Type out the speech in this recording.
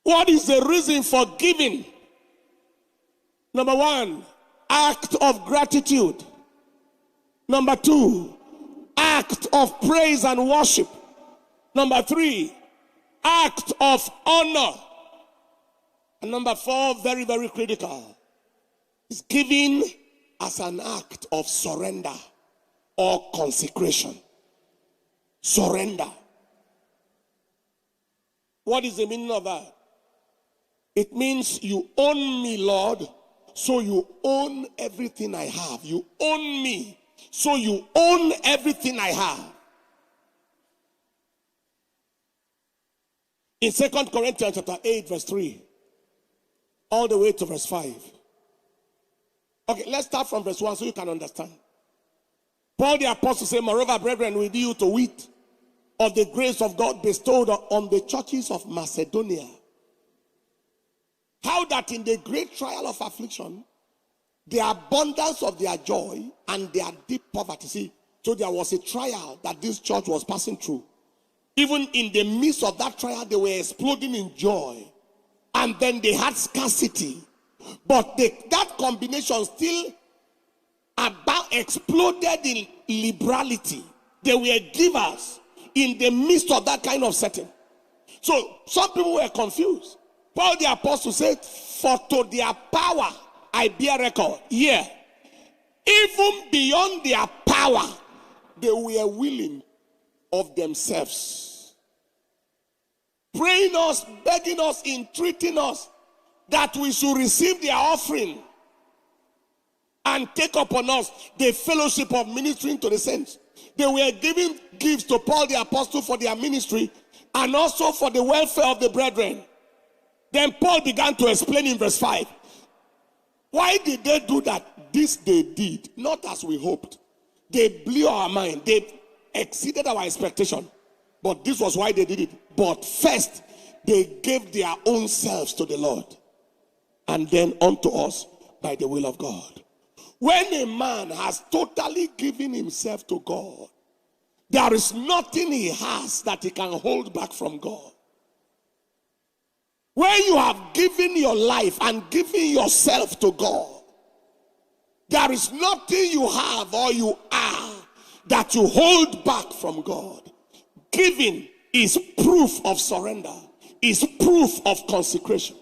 What is the reason for giving? Number one, act of gratitude. Number two, act of praise and worship. Number three, act of honor. And number four, very, very critical, is giving as an act of surrender or consecration. Surrender. What is the meaning of that? It means you own me, Lord, so you own everything I have. You own me, so you own everything I have. In 2 Corinthians chapter 8, verse 3, all the way to verse 5. Okay, let's start from verse 1 so you can understand. Paul the apostle said, moreover, brethren, we do you to wit of the grace of God bestowed on the churches of Macedonia. How that in the great trial of affliction, the abundance of their joy and their deep poverty. See, so there was a trial that this church was passing through. Even in the midst of that trial, they were exploding in joy. And then they had scarcity. But that combination still about exploded in liberality. They were givers in the midst of that kind of setting. So some people were confused. Paul the apostle said, for to their power I bear record. Yeah. Even beyond their power, they were willing of themselves. Praying us, begging us, entreating us that we should receive their offering and take upon us the fellowship of ministering to the saints. They were giving gifts to Paul the apostle for their ministry and also for the welfare of the brethren. Then Paul began to explain in verse 5. Why did they do that? This they did, not as we hoped. They blew our mind. They exceeded our expectation. But this was why they did it. But first, they gave their own selves to the Lord. And then unto us by the will of God. When a man has totally given himself to God, there is nothing he has that he can hold back from God. When you have given your life and given yourself to God, there is nothing you have or you are that you hold back from God. Giving is proof of surrender, is proof of consecration.